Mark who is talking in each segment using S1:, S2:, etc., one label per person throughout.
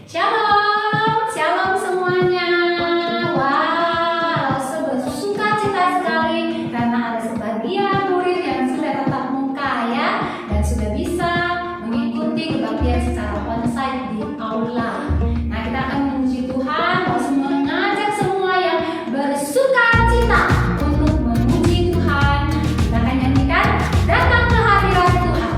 S1: Shalom, shalom semuanya. Wow, suka cita sekali karena ada sebagian murid yang sudah tatap muka ya, dan sudah bisa mengikuti kebaktian secara onsite di aula. Nah, kita akan memuji Tuhan, mau mengajak semua yang bersuka cita untuk memuji Tuhan. Kita akan nyanyikan Datang ke Hadirat Tuhan.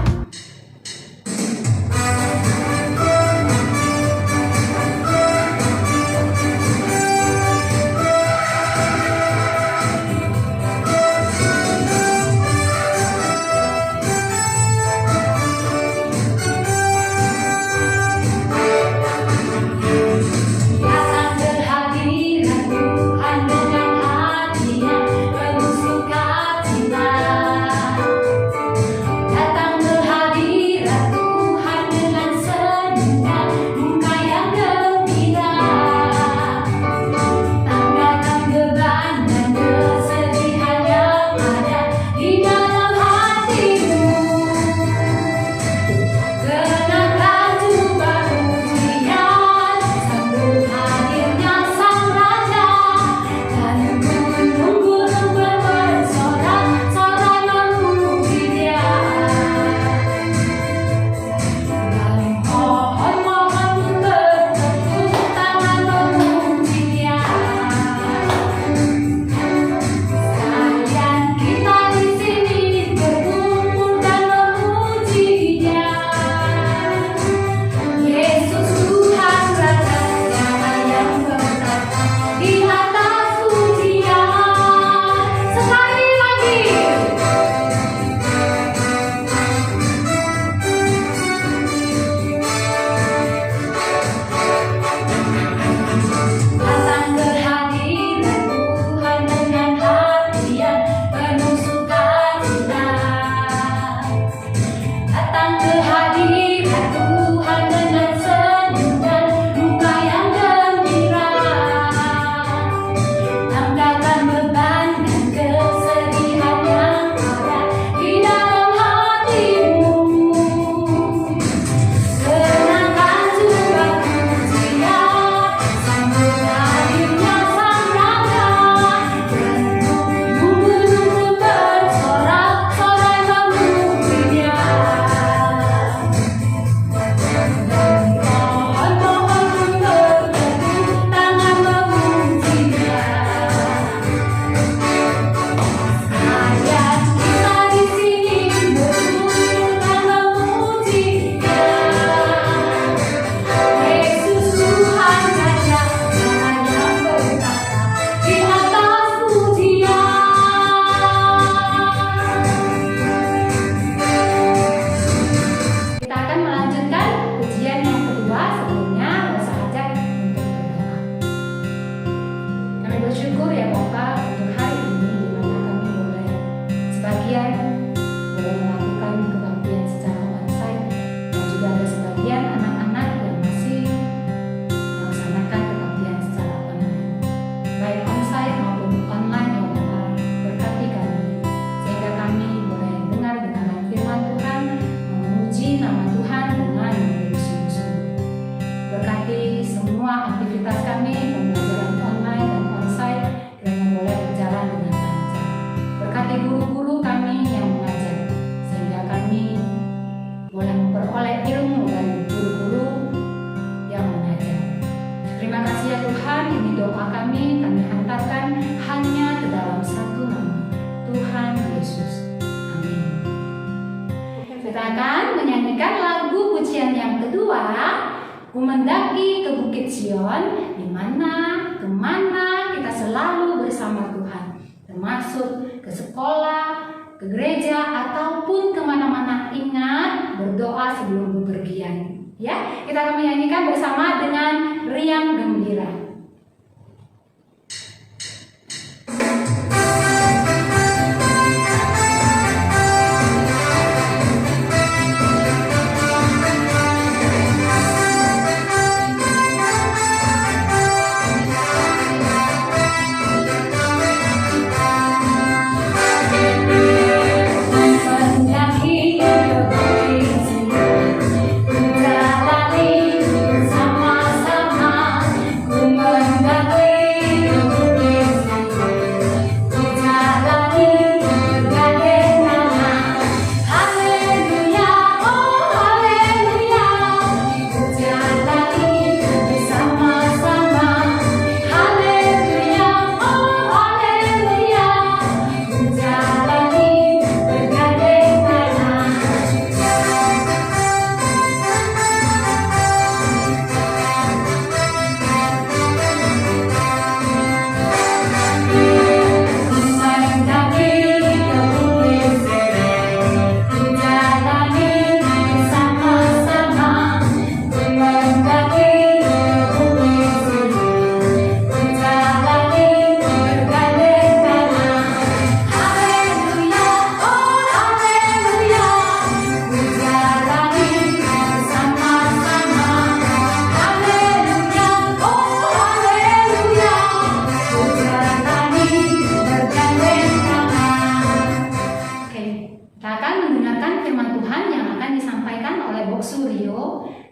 S1: Kita akan menyanyikan lagu pujian yang kedua, Ku Mendaki ke Bukit Sion, di mana kemana kita selalu bersama Tuhan, termasuk ke sekolah, ke gereja, ataupun kemana-mana. Ingat berdoa sebelum bepergian. Ya, kita akan menyanyikan bersama dengan riang gembira.
S2: Bersama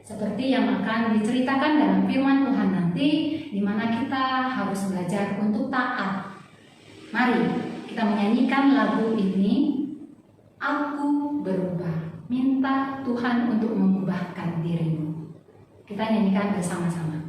S1: seperti yang akan diceritakan dalam firman Tuhan nanti, di mana kita harus belajar untuk taat. Mari kita menyanyikan lagu ini, Aku Berubah. Minta Tuhan untuk mengubahkan dirimu. Kita nyanyikan bersama-sama.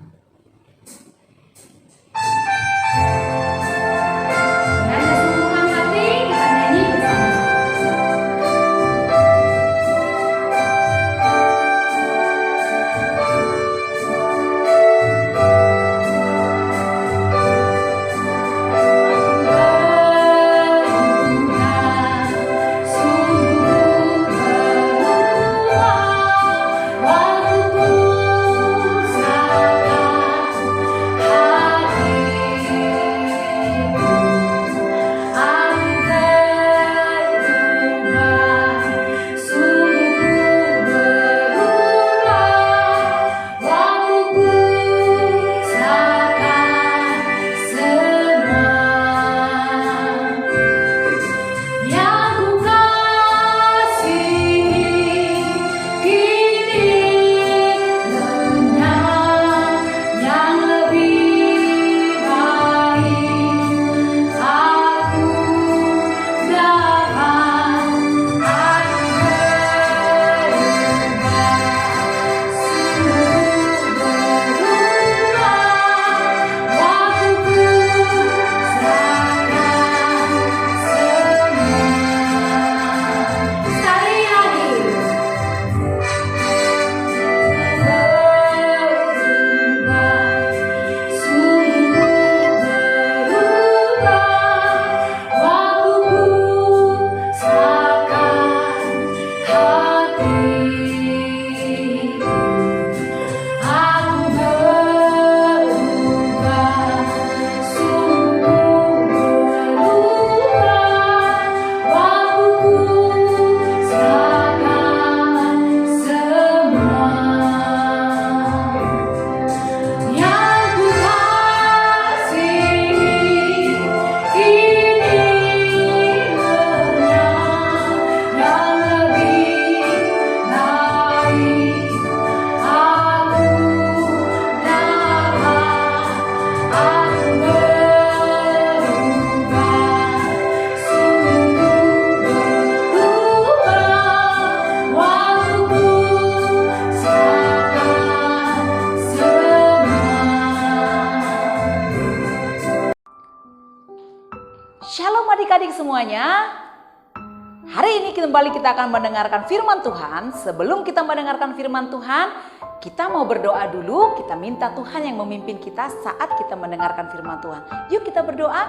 S2: Shalom adik-adik semuanya. Hari ini kembali kita akan mendengarkan firman Tuhan. Sebelum kita mendengarkan firman Tuhan, kita mau berdoa dulu. Kita minta Tuhan yang memimpin kita saat kita mendengarkan firman Tuhan. Yuk kita berdoa.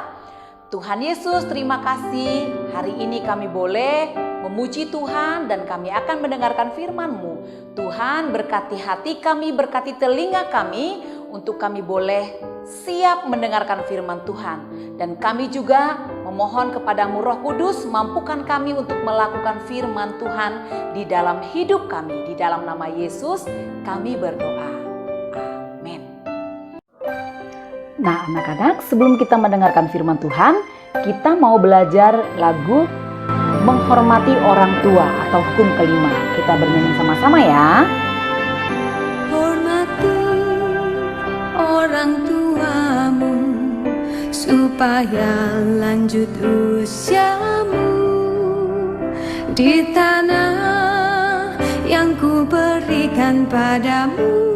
S2: Tuhan Yesus, terima kasih. Hari ini kami boleh memuji Tuhan dan kami akan mendengarkan firman-Mu. Tuhan, berkati hati kami, berkati telinga kami untuk kami boleh siap mendengarkan firman Tuhan. Dan kami juga memohon kepadamu Roh Kudus, mampukan kami untuk melakukan firman Tuhan di dalam hidup kami. Di dalam nama Yesus kami berdoa. Amin. Nah anak-anak, sebelum kita mendengarkan firman Tuhan, kita mau belajar lagu Menghormati Orang Tua atau hukum kelima. Kita bernyanyi sama-sama ya.
S3: Hormati orang tuamu supaya lanjut usiamu di tanah yang ku berikan padamu.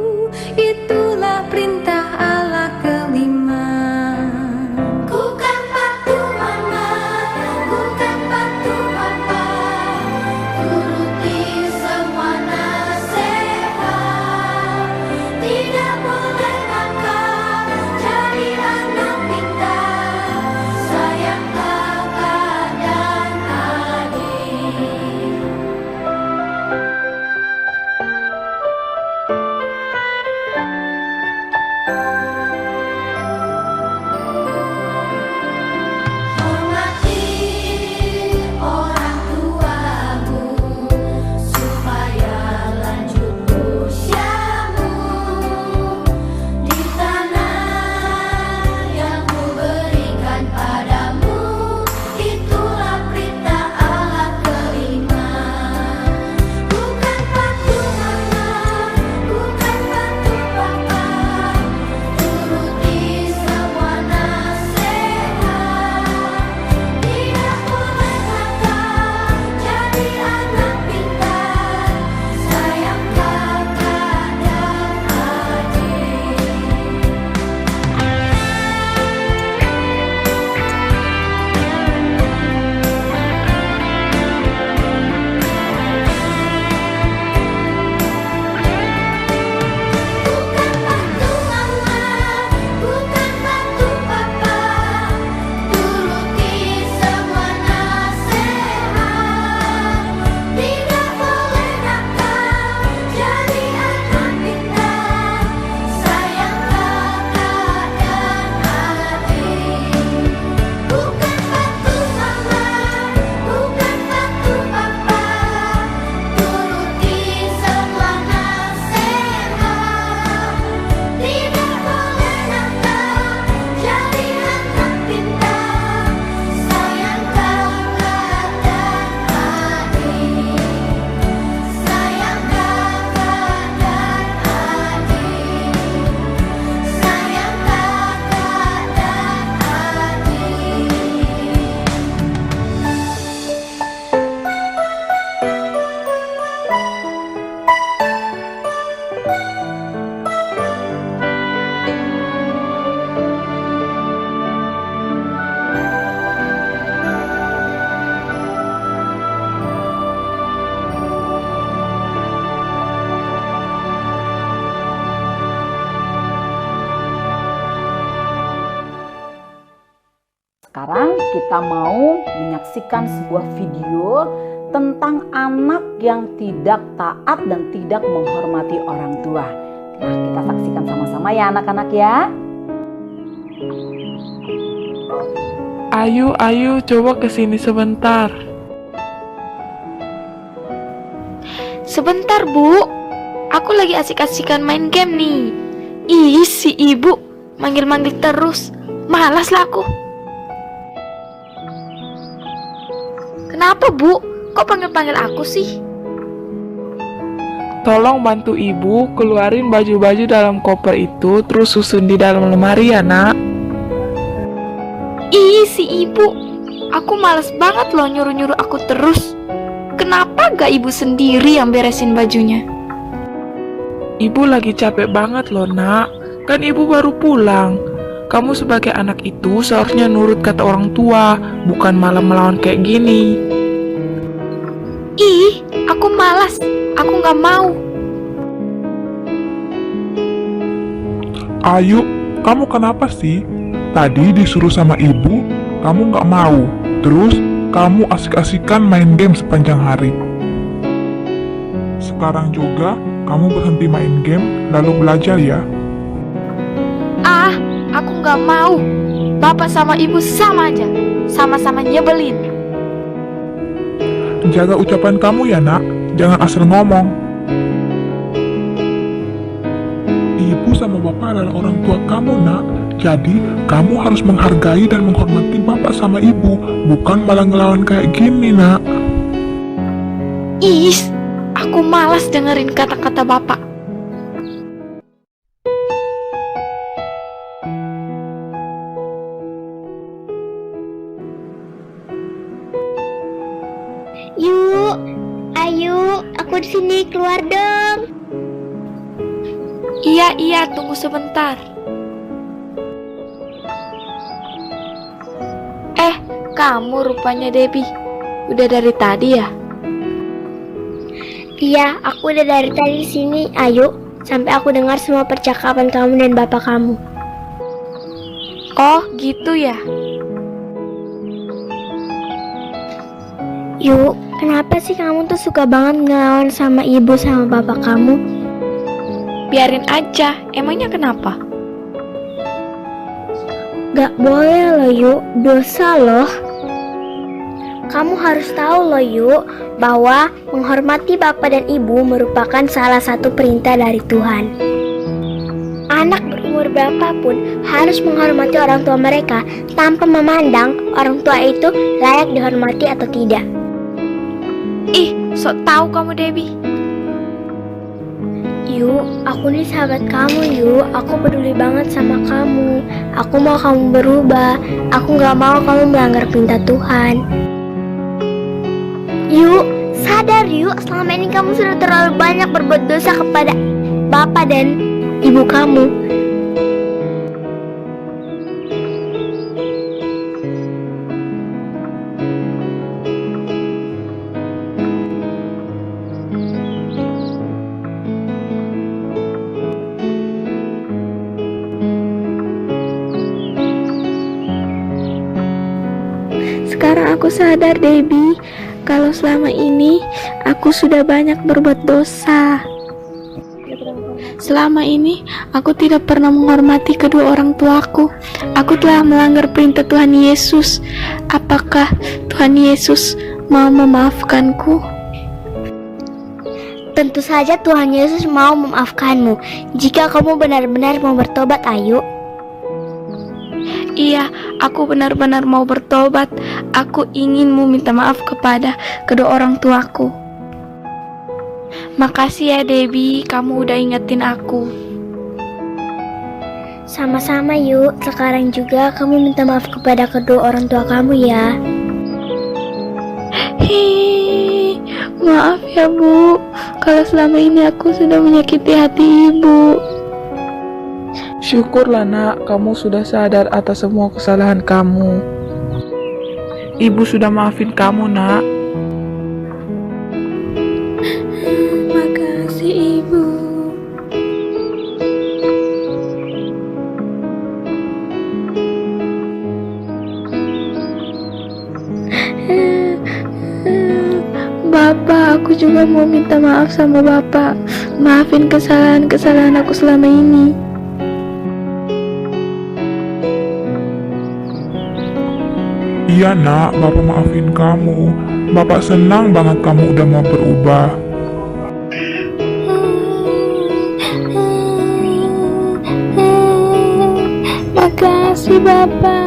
S3: Itulah perintah Allah kelima. Ku kan patuh mama, ku kan patuh papa, turuti semua nasihat. Tidak boleh nakal, jadi anak pintar, sayang kakak dan adik.
S2: Sekarang kita mau menyaksikan sebuah video tentang anak yang tidak taat dan tidak menghormati orang tua. Nah, kita saksikan sama-sama ya anak-anak ya.
S4: Ayu, coba kesini sebentar.
S5: Sebentar, Bu. Aku lagi asik-asikan main game nih. Ih, si ibu manggil-manggil terus. Malas lah aku. Kenapa, Bu? Kok panggil-panggil aku sih?
S4: Tolong bantu ibu keluarin baju-baju dalam koper itu, terus susun di dalam lemari ya, Nak.
S5: Ih, si ibu. Aku malas banget loh nyuruh-nyuruh aku terus. Kenapa gak ibu sendiri yang beresin bajunya?
S4: Ibu lagi capek banget loh, Nak. Kan ibu baru pulang. Kamu sebagai anak itu seharusnya nurut kata orang tua, bukan malah melawan kayak gini.
S5: Ih, aku malas. Aku gak mau.
S6: Ayu, kamu kenapa sih? Tadi disuruh sama ibu, kamu nggak mau. Terus kamu asik-asikan main game sepanjang hari. Sekarang juga kamu berhenti main game lalu belajar ya.
S5: Ah, aku gak mau. Bapak sama ibu sama aja. Sama-sama nyebelin.
S6: Jaga ucapan kamu ya nak, jangan asal ngomong. Ibu sama bapak adalah orang tua kamu nak. Jadi kamu harus menghargai dan menghormati bapak sama ibu, bukan malah ngelawan kayak gini nak.
S5: Is, aku malas dengerin kata-kata bapak.
S7: Yuk, ayo, aku di sini, keluar dong.
S5: Iya, tunggu sebentar. Kamu rupanya Debbie. Udah dari tadi ya?
S7: Iya, aku udah dari tadi di sini. Ayo, sampai aku dengar semua percakapan kamu dan bapak kamu.
S5: Oh, gitu ya?
S7: Yuk, kenapa sih kamu tuh suka banget ngelawan sama ibu sama bapak kamu?
S5: Biarin aja, emangnya kenapa?
S7: Gak boleh loh Yuk, dosa loh. Kamu harus tahu loh Yuk, bahwa menghormati bapak dan ibu merupakan salah satu perintah dari Tuhan. Anak berumur berapapun harus menghormati orang tua mereka tanpa memandang orang tua itu layak dihormati atau tidak.
S5: Ih, sok tahu kamu Debbie.
S7: Yuk, aku nih sahabat kamu Yuk. Aku peduli banget sama kamu. Aku mau kamu berubah. Aku gak mau kamu melanggar perintah Tuhan. Yuk, sadar Yuk. Selama ini kamu sudah terlalu banyak berbuat dosa kepada bapak dan ibu kamu.
S5: Sekarang aku sadar Debbie, kalau selama ini aku sudah banyak berbuat dosa. Selama ini aku tidak pernah menghormati kedua orang tuaku. Aku telah melanggar perintah Tuhan Yesus. Apakah Tuhan Yesus mau memaafkanku?
S7: Tentu saja Tuhan Yesus mau memaafkanmu jika kamu benar-benar mau bertobat, Ayu.
S5: Iya, aku benar-benar mau bertobat. Aku ingin meminta maaf kepada kedua orang tuaku. Makasih ya Debbie, kamu udah ingetin aku.
S7: Sama-sama Yuk. Sekarang juga kamu minta maaf kepada kedua orang tua kamu ya.
S5: Hei, maaf ya Bu, kalau selama ini aku sudah menyakiti hati Ibu.
S4: Syukurlah nak, kamu sudah sadar atas semua kesalahan kamu. Ibu sudah maafin kamu nak.
S5: Makasih Ibu. juga mau minta maaf sama Bapak. Maafin kesalahan-kesalahan aku selama ini.
S6: Iya nak, Bapak maafin kamu. Bapak senang banget kamu udah mau berubah.
S5: Makasih Bapak.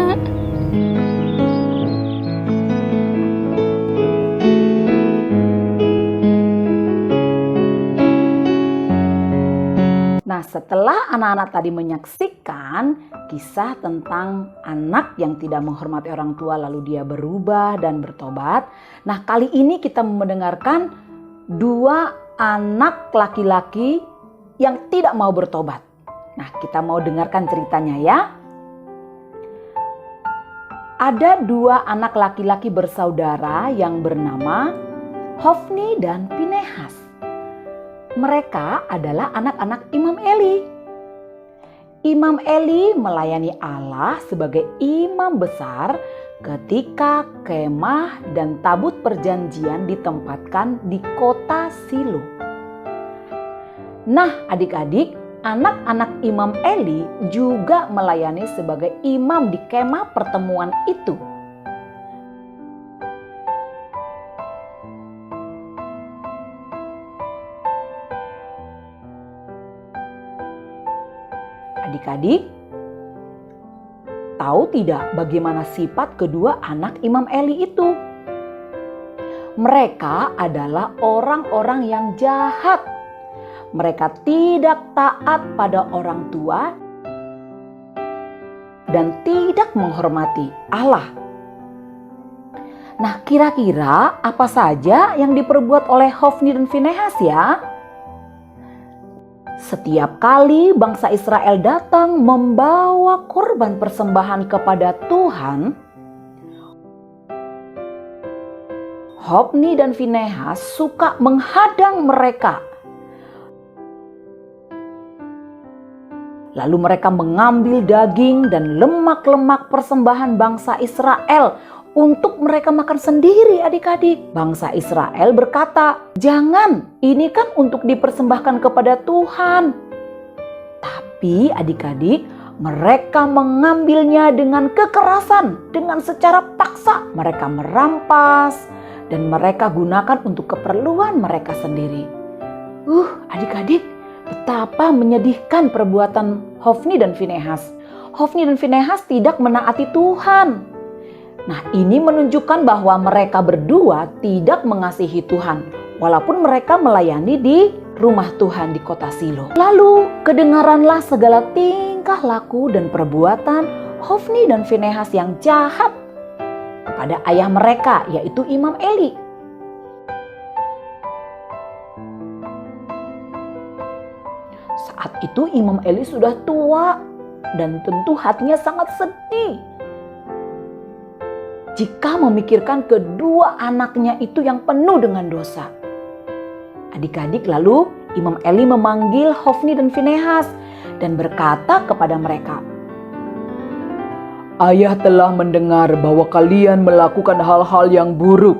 S2: Nah, setelah anak-anak tadi menyaksikan kisah tentang anak yang tidak menghormati orang tua lalu dia berubah dan bertobat. Nah, kali ini kita mendengarkan dua anak laki-laki yang tidak mau bertobat. Nah, kita mau dengarkan ceritanya ya. Ada dua anak laki-laki bersaudara yang bernama Hofni dan Pinehas. Mereka adalah anak-anak Imam Eli. Imam Eli melayani Allah sebagai imam besar ketika kemah dan tabut perjanjian ditempatkan di kota Silo. Nah, adik-adik, anak-anak Imam Eli juga melayani sebagai imam di kemah pertemuan itu. Adik-adik, tahu tidak bagaimana sifat kedua anak Imam Eli itu? Mereka adalah orang-orang yang jahat. Mereka tidak taat pada orang tua dan tidak menghormati Allah. Nah, kira-kira apa saja yang diperbuat oleh Hofni dan Finehas ya? Setiap kali bangsa Israel datang membawa korban persembahan kepada Tuhan, Hofni dan Finehas suka menghadang mereka. Lalu mereka mengambil daging dan lemak-lemak persembahan bangsa Israel untuk mereka makan sendiri adik-adik. Bangsa Israel berkata, "Jangan, ini kan untuk dipersembahkan kepada Tuhan." Tapi adik-adik, mereka mengambilnya dengan kekerasan, dengan secara paksa. Mereka merampas dan mereka gunakan untuk keperluan mereka sendiri. Adik-adik, betapa menyedihkan perbuatan Hofni dan Finehas. Hofni dan Finehas tidak menaati Tuhan. Nah, ini menunjukkan bahwa mereka berdua tidak mengasihi Tuhan, walaupun mereka melayani di rumah Tuhan di kota Silo. Lalu kedengaranlah segala tingkah laku dan perbuatan Hofni dan Finehas yang jahat kepada ayah mereka, yaitu Imam Eli. Saat itu Imam Eli sudah tua dan tentu hatinya sangat sedih jika memikirkan kedua anaknya itu yang penuh dengan dosa. Adik-adik, lalu Imam Eli memanggil Hofni dan Finehas dan berkata kepada mereka, "Ayah telah mendengar bahwa kalian melakukan hal-hal yang buruk.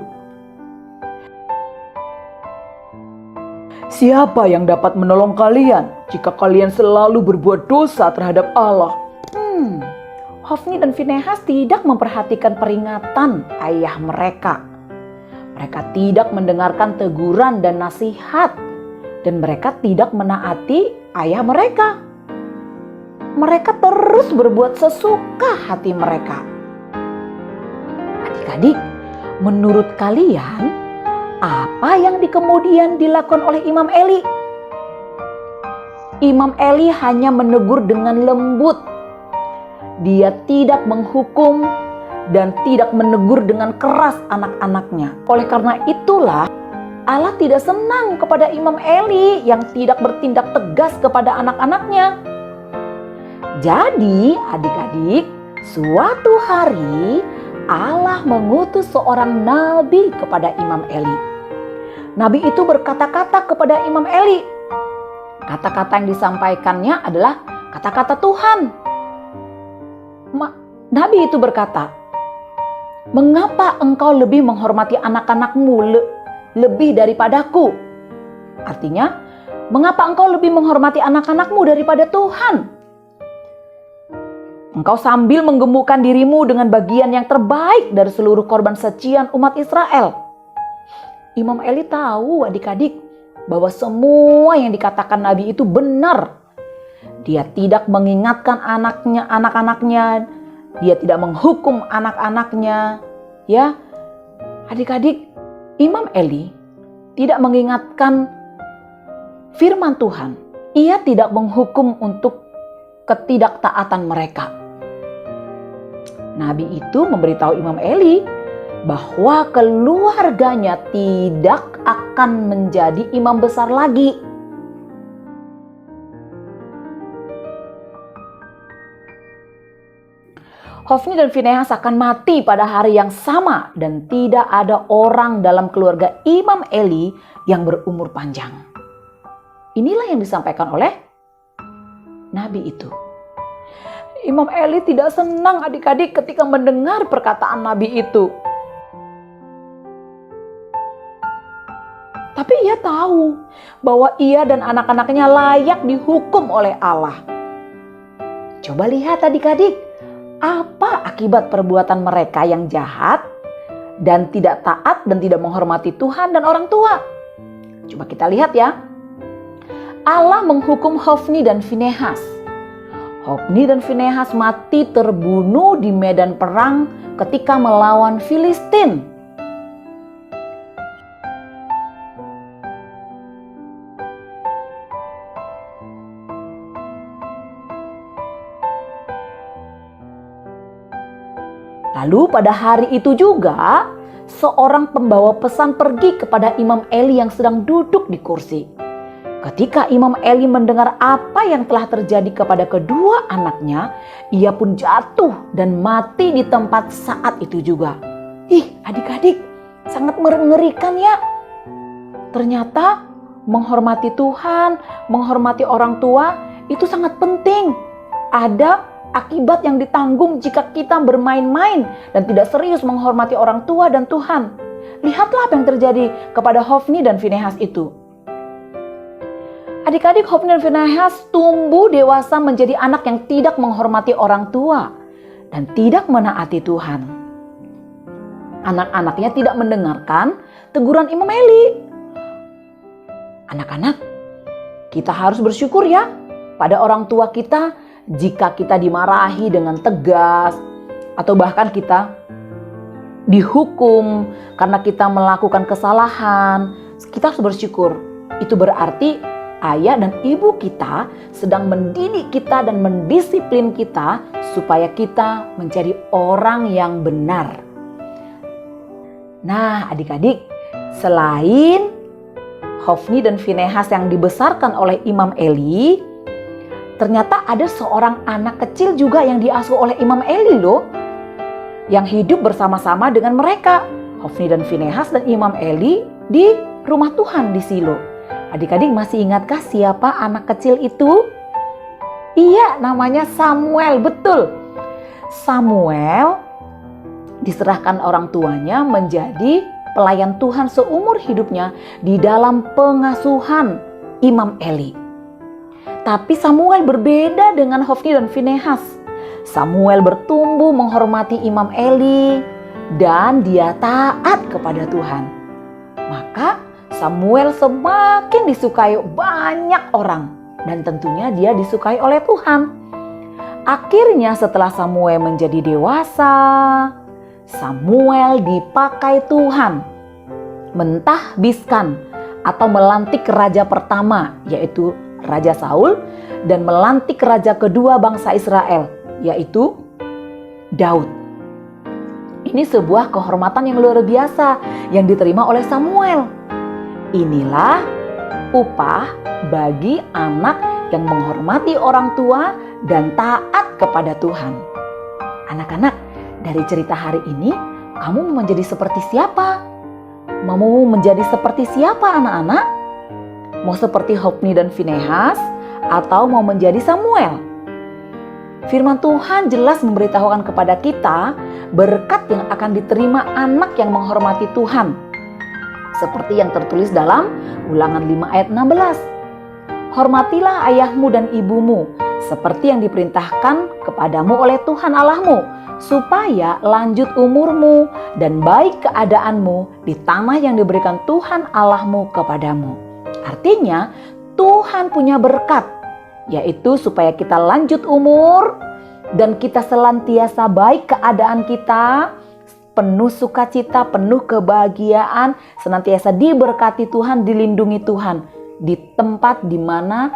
S2: Siapa yang dapat menolong kalian jika kalian selalu berbuat dosa terhadap Allah?" Hofni dan Finehas tidak memperhatikan peringatan ayah mereka. Mereka tidak mendengarkan teguran dan nasihat, dan mereka tidak menaati ayah mereka. Mereka terus berbuat sesuka hati mereka. Adik-adik, menurut kalian, apa yang kemudian dilakukan oleh Imam Eli? Imam Eli hanya menegur dengan lembut. Dia tidak menghukum dan tidak menegur dengan keras anak-anaknya. Oleh karena itulah Allah tidak senang kepada Imam Eli yang tidak bertindak tegas kepada anak-anaknya. Jadi adik-adik, suatu hari Allah mengutus seorang nabi kepada Imam Eli. Nabi itu berkata-kata kepada Imam Eli. Kata-kata yang disampaikannya adalah kata-kata Tuhan. Nabi itu berkata, "Mengapa engkau lebih menghormati anak-anakmu lebih daripadaku. Artinya, mengapa engkau lebih menghormati anak-anakmu daripada Tuhan? Engkau sambil menggemukkan dirimu dengan bagian yang terbaik dari seluruh korban sajian umat Israel. Imam Eli tahu adik-adik bahwa semua yang dikatakan Nabi itu benar. Dia tidak mengingatkan anak-anaknya, dia tidak menghukum anak-anaknya. Ya, adik-adik, Imam Eli tidak mengingatkan firman Tuhan. Ia tidak menghukum untuk ketidaktaatan mereka. Nabi itu memberitahu Imam Eli bahwa keluarganya tidak akan menjadi imam besar lagi. Hofni dan Finehas akan mati pada hari yang sama dan tidak ada orang dalam keluarga Imam Eli yang berumur panjang. Inilah yang disampaikan oleh Nabi itu. Imam Eli tidak senang adik-adik ketika mendengar perkataan Nabi itu. Tapi ia tahu bahwa ia dan anak-anaknya layak dihukum oleh Allah. Coba lihat adik-adik, apa akibat perbuatan mereka yang jahat dan tidak taat dan tidak menghormati Tuhan dan orang tua? Coba kita lihat ya. Allah menghukum Hofni dan Finehas. Hofni dan Finehas mati terbunuh di medan perang ketika melawan Filistin. Lalu pada hari itu juga, seorang pembawa pesan pergi kepada Imam Eli yang sedang duduk di kursi. Ketika Imam Eli mendengar apa yang telah terjadi kepada kedua anaknya, ia pun jatuh dan mati di tempat saat itu juga. Ih, adik-adik, sangat mengerikan ya. Ternyata menghormati Tuhan, menghormati orang tua itu sangat penting. Ada akibat yang ditanggung jika kita bermain-main dan tidak serius menghormati orang tua dan Tuhan. Lihatlah apa yang terjadi kepada Hofni dan Finehas itu. Adik-adik, Hofni dan Finehas tumbuh dewasa menjadi anak yang tidak menghormati orang tua dan tidak menaati Tuhan. Anak-anaknya tidak mendengarkan teguran Imam Eli. Anak-anak, kita harus bersyukur ya pada orang tua kita jika kita dimarahi dengan tegas atau bahkan kita dihukum karena kita melakukan kesalahan. Kita harus bersyukur. Itu berarti ayah dan ibu kita sedang mendidik kita dan mendisiplin kita supaya kita menjadi orang yang benar. Nah, adik-adik, selain Hofni dan Finehas yang dibesarkan oleh Imam Eli, ternyata ada seorang anak kecil juga yang diasuh oleh Imam Eli loh, yang hidup bersama-sama dengan mereka, Hofni dan Finehas dan Imam Eli di rumah Tuhan di Silo. Adik-adik masih ingatkah siapa anak kecil itu? Iya, namanya Samuel, betul. Samuel diserahkan orang tuanya menjadi pelayan Tuhan seumur hidupnya di dalam pengasuhan Imam Eli. Tapi Samuel berbeda dengan Hofni dan Finehas. Samuel bertumbuh menghormati Imam Eli dan dia taat kepada Tuhan. Maka Samuel semakin disukai banyak orang dan tentunya dia disukai oleh Tuhan. Akhirnya setelah Samuel menjadi dewasa, Samuel dipakai Tuhan mentahbiskan atau melantik raja pertama, yaitu Raja Saul, dan melantik raja kedua bangsa Israel, yaitu Daud. Ini sebuah kehormatan yang luar biasa yang diterima oleh Samuel. Inilah upah bagi anak yang menghormati orang tua dan taat kepada Tuhan. Anak-anak, dari cerita hari ini, kamu mau menjadi seperti siapa? Mau menjadi seperti siapa anak-anak? Mau seperti Hofni dan Finehas atau mau menjadi Samuel? Firman Tuhan jelas memberitahukan kepada kita berkat yang akan diterima anak yang menghormati Tuhan. Seperti yang tertulis dalam Ulangan 5 ayat 16. Hormatilah ayahmu dan ibumu, seperti yang diperintahkan kepadamu oleh Tuhan Allahmu, supaya lanjut umurmu dan baik keadaanmu di tanah yang diberikan Tuhan Allahmu kepadamu. Artinya, Tuhan punya berkat, yaitu supaya kita lanjut umur dan kita senantiasa baik keadaan kita, penuh sukacita, penuh kebahagiaan, senantiasa diberkati Tuhan, dilindungi Tuhan di tempat di mana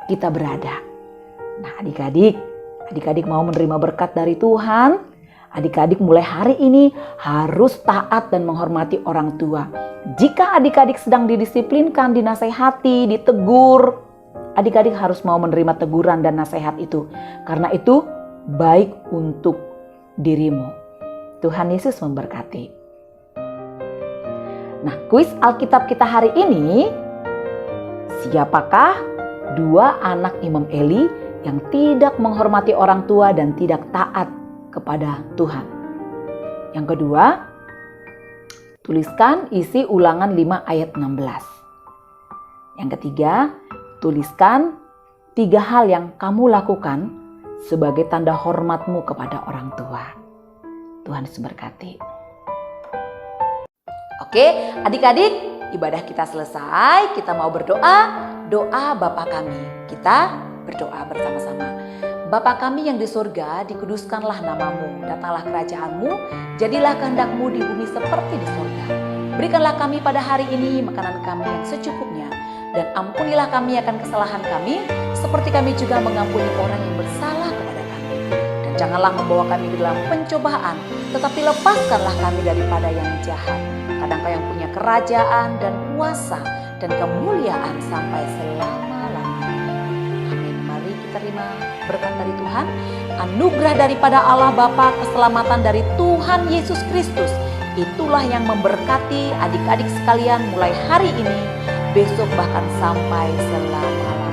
S2: kita berada. Nah, adik-adik mau menerima berkat dari Tuhan? Adik-adik mulai hari ini harus taat dan menghormati orang tua. Jika adik-adik sedang didisiplinkan, dinasehati, ditegur, adik-adik harus mau menerima teguran dan nasihat itu. Karena itu baik untuk dirimu. Tuhan Yesus memberkati. Nah, kuis Alkitab kita hari ini, siapakah dua anak Imam Eli yang tidak menghormati orang tua dan tidak taat kepada Tuhan? Yang kedua, tuliskan isi Ulangan 5 ayat 16. Yang ketiga, tuliskan 3 hal yang kamu lakukan sebagai tanda hormatmu kepada orang tua. Tuhan Yesus berkati. Oke, adik-adik, ibadah kita selesai. Kita mau berdoa, doa Bapa kami. Kita berdoa bersama-sama. Bapa kami yang di surga, dikuduskanlah namamu, datanglah kerajaanmu, jadilah kehendakmu di bumi seperti di surga. Berikanlah kami pada hari ini makanan kami yang secukupnya, dan ampunilah kami akan kesalahan kami, seperti kami juga mengampuni orang yang bersalah kepada kami. Dan janganlah membawa kami ke dalam pencobaan, tetapi lepaskanlah kami daripada yang jahat. Karena Engkau yang punya kerajaan dan kuasa dan kemuliaan sampai selama-lamanya. Amin. Mari kita terima berkat dari Tuhan, anugerah daripada Allah Bapa, keselamatan dari Tuhan Yesus Kristus. Itulah yang memberkati adik-adik sekalian mulai hari ini, besok bahkan sampai selama-lamanya.